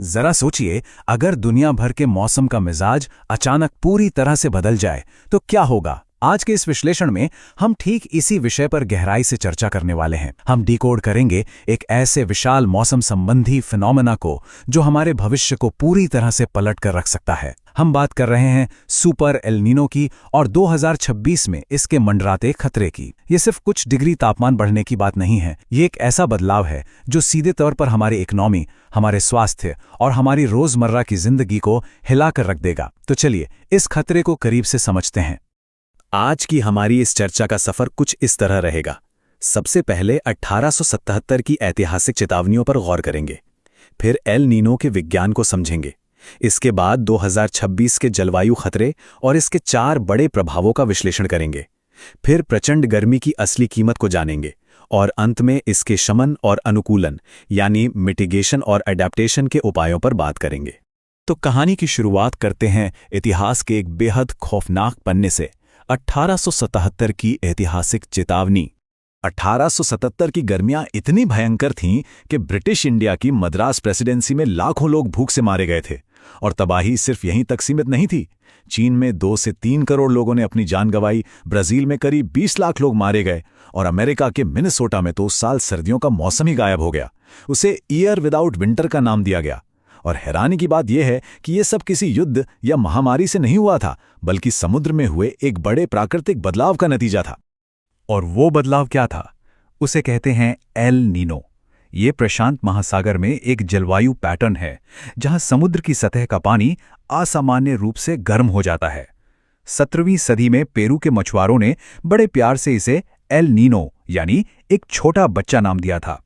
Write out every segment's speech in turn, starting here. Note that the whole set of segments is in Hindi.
जरा सोचिए, अगर दुनिया भर के मौसम का मिजाज अचानक पूरी तरह से बदल जाए तो क्या होगा। आज के इस विश्लेषण में हम ठीक इसी विषय पर गहराई से चर्चा करने वाले हैं। हम डिकोड करेंगे एक ऐसे विशाल मौसम संबंधी फिनोमेना को जो हमारे भविष्य को पूरी तरह से पलट कर रख सकता है। हम बात कर रहे हैं सुपर एल नीनो की और 2026 में इसके मंडराते खतरे की। ये सिर्फ कुछ डिग्री तापमान बढ़ने की बात नहीं है, ये एक ऐसा बदलाव है जो सीधे तौर पर हमारी इकोनॉमी, हमारे स्वास्थ्य और हमारी रोजमर्रा की जिंदगी को हिलाकर रख देगा। तो चलिए इस खतरे को करीब से समझते हैं। आज की हमारी इस चर्चा का सफर कुछ इस तरह रहेगा। सबसे पहले 1877 की ऐतिहासिक चेतावनियों पर गौर करेंगे, फिर एल नीनो के विज्ञान को समझेंगे। इसके बाद 2026 के जलवायु खतरे और इसके 4 बड़े प्रभावों का विश्लेषण करेंगे, फिर प्रचंड गर्मी की असली कीमत को जानेंगे और अंत में इसके शमन और अनुकूलन यानी मिटिगेशन और अडैप्टेशन के उपायों पर बात करेंगे। तो कहानी की शुरुआत करते हैं इतिहास के एक बेहद खौफनाक पन्ने से, 1877 की ऐतिहासिक चेतावनी। 1877 की गर्मियां इतनी भयंकर थीं कि ब्रिटिश इंडिया की मद्रास प्रेसिडेंसी में लाखों लोग भूख से मारे गए थे। और तबाही सिर्फ यहीं तक सीमित नहीं थी। चीन में 2 से 3 करोड़ लोगों ने अपनी जान गंवाई, ब्राजील में करीब 20 लाख लोग मारे गए और अमेरिका के मिनेसोटा में तो उस साल सर्दियों का मौसम ही गायब हो गया। उसे ईयर विदाउट विंटर का नाम दिया गया। और हैरानी की बात यह है कि यह सब किसी युद्ध या महामारी से नहीं हुआ था, बल्कि समुद्र में हुए एक बड़े प्राकृतिक बदलाव का नतीजा था। और वो बदलाव क्या था? उसे कहते हैं एल नीनो। ये प्रशांत महासागर में एक जलवायु पैटर्न है जहां समुद्र की सतह का पानी असामान्य रूप से गर्म हो जाता है। 17वीं सदी में पेरू के मछुआरों ने बड़े प्यार से इसे एल नीनो यानी एक छोटा बच्चा नाम दिया था।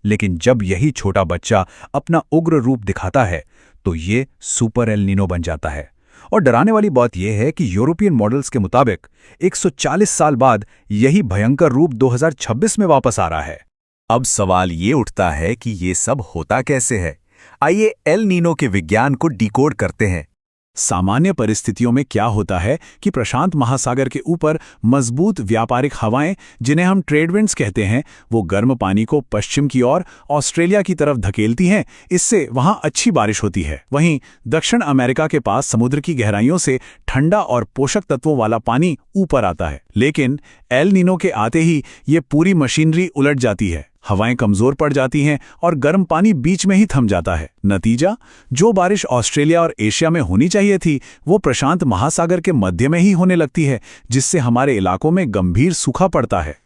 लेकिन जब यही छोटा बच्चा अपना उग्र रूप दिखाता है तो ये सुपर एल नीनो बन जाता है। और डराने वाली बात यह है कि यूरोपियन मॉडल्स के मुताबिक 140 साल बाद यही भयंकर रूप 2026 में वापस आ रहा है। अब सवाल ये उठता है कि ये सब होता कैसे है। आइए एल नीनो के विज्ञान को डिकोड करते हैं। सामान्य परिस्थितियों में क्या होता है कि प्रशांत महासागर के ऊपर मजबूत व्यापारिक हवाएं, जिन्हें हम ट्रेड विंड्स कहते हैं, वो गर्म पानी को पश्चिम की ओर ऑस्ट्रेलिया की तरफ धकेलती हैं। इससे वहां अच्छी बारिश होती है। वहीं दक्षिण अमेरिका के पास समुद्र की गहराइयों से ठंडा और पोषक तत्वों वाला पानी ऊपर आता है। लेकिन एल नीनो के आते ही ये पूरी मशीनरी उलट जाती है। हवाएं कमजोर पड़ जाती हैं और गर्म पानी बीच में ही थम जाता है। नतीजा, जो बारिश ऑस्ट्रेलिया और एशिया में होनी चाहिए थी वो प्रशांत महासागर के मध्य में ही होने लगती है, जिससे हमारे इलाकों में गंभीर सूखा पड़ता है।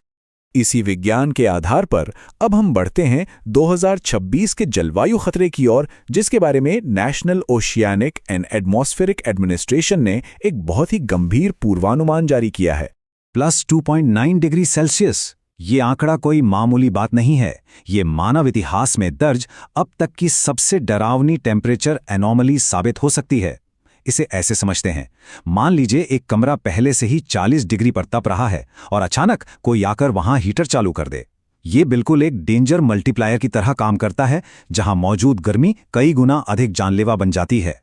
इसी विज्ञान के आधार पर अब हम बढ़ते हैं 2026 के जलवायु खतरे की ओर, जिसके बारे में national oceanic and atmospheric administration ने एक बहुत ही गंभीर पूर्वानुमान जारी किया है। +2.9 डिग्री सेल्सियस। ये आंकड़ा कोई मामूली बात नहीं है। ये मानव इतिहास में दर्ज अब तक की सबसे डरावनी टेम्परेचर एनोमली साबित हो सकती है। इसे ऐसे समझते हैं, मान लीजिए एक कमरा पहले से ही 40 डिग्री पर तप रहा है और अचानक कोई आकर वहां हीटर चालू कर दे। ये बिल्कुल एक डेंजर मल्टीप्लायर की तरह काम करता है, जहां मौजूद गर्मी कई गुना अधिक जानलेवा बन जाती है।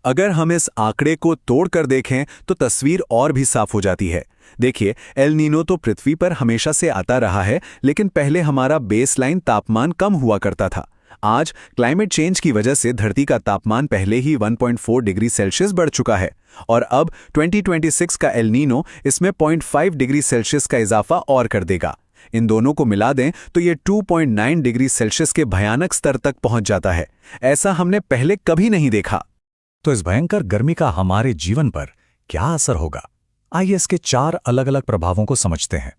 अगर हम इस आंकड़े को तोड़कर देखें तो तस्वीर और भी साफ हो जाती है। देखिए, एल नीनो तो पृथ्वी पर हमेशा से आता रहा है, लेकिन पहले हमारा बेसलाइन तापमान कम हुआ करता था। आज क्लाइमेट चेंज की वजह से धरती का तापमान पहले ही 1.4 डिग्री सेल्सियस बढ़ चुका है और अब 2026 का एल नीनो इसमें 0.5 डिग्री सेल्सियस का इजाफा और कर देगा। इन दोनों को मिला दें तो ये 2.9 डिग्री सेल्सियस के भयानक स्तर तक पहुंच जाता है। ऐसा हमने पहले कभी नहीं देखा। तो इस भयंकर गर्मी का हमारे जीवन पर क्या असर होगा? आइए इसके 4 अलग अलग प्रभावों को समझते हैं।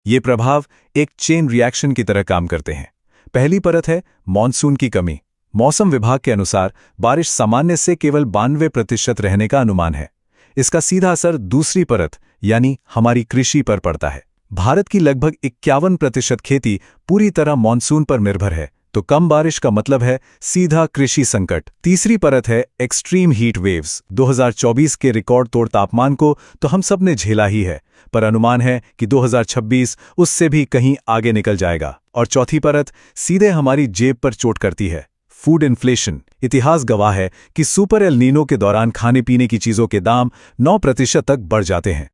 ये प्रभाव एक चेन रिएक्शन की तरह काम करते हैं। पहली परत है मॉनसून की कमी। मौसम विभाग के अनुसार बारिश सामान्य से केवल 92% रहने का अनुमान है। इसका सीधा असर दूसरी परत यानी हमारी कृषि पर पड़ता है। भारत की लगभग 51% खेती पूरी तरह मॉनसून पर निर्भर है, तो कम बारिश का मतलब है सीधा कृषि संकट। तीसरी परत है एक्सट्रीम हीट वेव्स। 2024 के रिकॉर्ड तोड़ तापमान को तो हम सब ने झेला ही है, पर अनुमान है कि 2026 उससे भी कहीं आगे निकल जाएगा। और चौथी परत सीधे हमारी जेब पर चोट करती है, फूड इन्फ्लेशन। इतिहास गवाह है कि सुपर एल नीनो के दौरान खाने पीने की चीजों के दाम 9% तक बढ़ जाते हैं।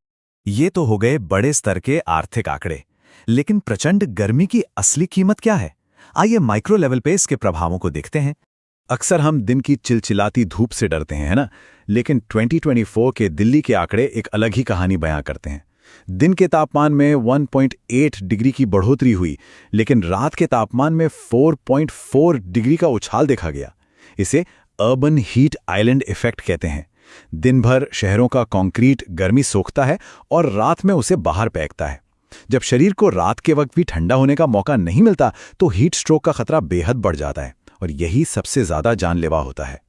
ये तो हो गए बड़े स्तर के आर्थिक आंकड़े, लेकिन प्रचंड गर्मी की असली कीमत क्या है? आइए माइक्रो लेवल पे इसके प्रभावों को देखते हैं। अक्सर हम दिन की चिलचिलाती धूप से डरते हैं, है ना? लेकिन 2024 के दिल्ली के आंकड़े एक अलग ही कहानी बयां करते हैं। दिन के तापमान में 1.8 डिग्री की बढ़ोतरी हुई, लेकिन रात के तापमान में 4.4 डिग्री का उछाल देखा गया। इसे अर्बन हीट आइलैंड इफेक्ट कहते हैं। दिन भर शहरों का कंक्रीट गर्मी सोखता है और रात में उसे बाहर फेंकता है। जब शरीर को रात के वक्त भी ठंडा होने का मौका नहीं मिलता तो हीट स्ट्रोक का खतरा बेहद बढ़ जाता है और यही सबसे ज्यादा जानलेवा होता है।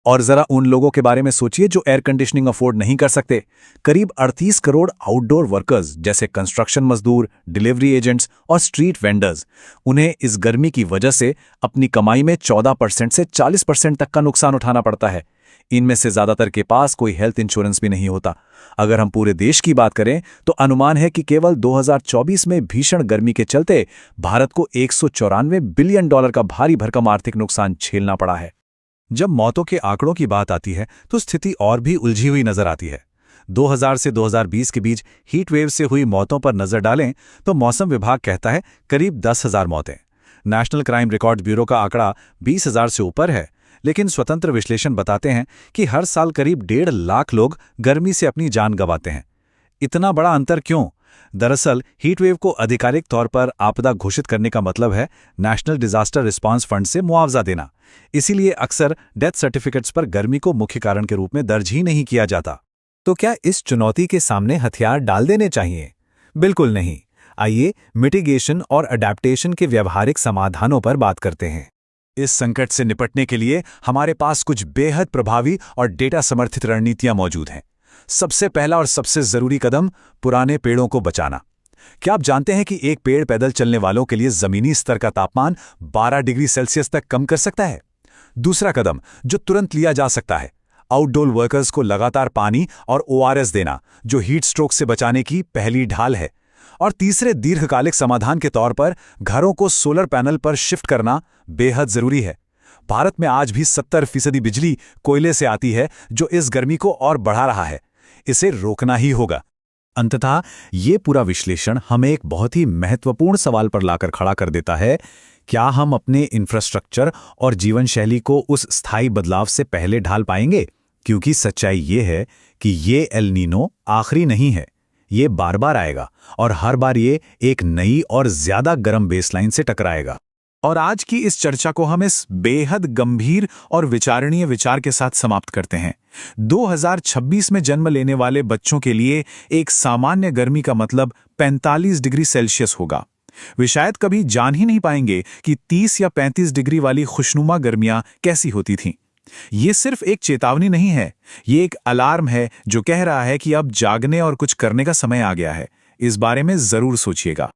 और जरा उन लोगों के बारे में सोचिए जो एयर कंडीशनिंग अफोर्ड नहीं कर सकते। करीब 38 करोड़ आउटडोर वर्कर्स जैसे कंस्ट्रक्शन मजदूर, डिलीवरी एजेंट्स और स्ट्रीट वेंडर्स, उन्हें इस गर्मी की वजह से अपनी कमाई में 14% से 40% तक का नुकसान उठाना पड़ता है। इनमें से ज्यादातर के पास कोई हेल्थ इंश्योरेंस भी नहीं होता। अगर हम पूरे देश की बात करें तो अनुमान है कि केवल 2024 में भीषण गर्मी के चलते भारत को $194 बिलियन का भारी भरकम आर्थिक नुकसान झेलना पड़ा है। जब मौतों के आंकड़ों की बात आती है तो स्थिति और भी उलझी हुई नजर आती है। 2000 से 2020 के बीच हीट वेव से हुई मौतों पर नजर डालें तो मौसम विभाग कहता है करीब 10,000 मौतें। नेशनल क्राइम रिकॉर्ड ब्यूरो का आंकड़ा 20,000 से ऊपर है, लेकिन स्वतंत्र विश्लेषण बताते हैं कि हर साल करीब 1.5 लाख लोग गर्मी से अपनी जान गंवाते हैं। इतना बड़ा अंतर क्यों? दरअसल हीटवेव को आधिकारिक तौर पर आपदा घोषित करने का मतलब है नेशनल डिजास्टर रिस्पांस फंड से मुआवजा देना। इसीलिए अक्सर डेथ सर्टिफिकेट्स पर गर्मी को मुख्य कारण के रूप में दर्ज ही नहीं किया जाता। तो क्या इस चुनौती के सामने हथियार डाल देने चाहिए? बिल्कुल नहीं। आइए मिटिगेशन और अडैप्टेशन के व्यावहारिक समाधानों पर बात करते हैं। इस संकट से निपटने के लिए हमारे पास कुछ बेहद प्रभावी और डेटा समर्थित रणनीतियां मौजूद हैं। सबसे पहला और सबसे जरूरी कदम पुराने पेड़ों को बचाना। क्या आप जानते हैं कि एक पेड़ पैदल चलने वालों के लिए जमीनी स्तर का तापमान 12 डिग्री सेल्सियस तक कम कर सकता है? दूसरा कदम जो तुरंत लिया जा सकता है, आउटडोर वर्कर्स को लगातार पानी और ORS देना, जो हीट स्ट्रोक से बचाने की पहली ढाल है। और तीसरे दीर्घकालिक समाधान के तौर पर घरों को सोलर पैनल पर शिफ्ट करना बेहद जरूरी है। भारत में आज भी 70% बिजली कोयले से आती है, जो इस गर्मी को और बढ़ा रहा है। इसे रोकना ही होगा। अंततः ये पूरा विश्लेषण हमें एक बहुत ही महत्वपूर्ण सवाल पर लाकर खड़ा कर देता है, क्या हम अपने इंफ्रास्ट्रक्चर और जीवन शैली को उस स्थायी बदलाव से पहले ढाल पाएंगे? क्योंकि सच्चाई ये है कि ये एल नीनो आखिरी नहीं है। ये बार बार आएगा और हर बार ये एक नई और ज्यादा गर्म बेसलाइन से टकराएगा। और आज की इस चर्चा को हम इस बेहद गंभीर और विचारणीय विचार के साथ समाप्त करते हैं। 2026 में जन्म लेने वाले बच्चों के लिए एक सामान्य गर्मी का मतलब 45 डिग्री सेल्सियस होगा। वे शायद कभी जान ही नहीं पाएंगे कि 30 या 35 डिग्री वाली खुशनुमा गर्मियां कैसी होती थीं। ये सिर्फ एक चेतावनी नहीं है, ये एक अलार्म है जो कह रहा है कि अब जागने और कुछ करने का समय आ गया है। इस बारे में जरूर सोचिएगा।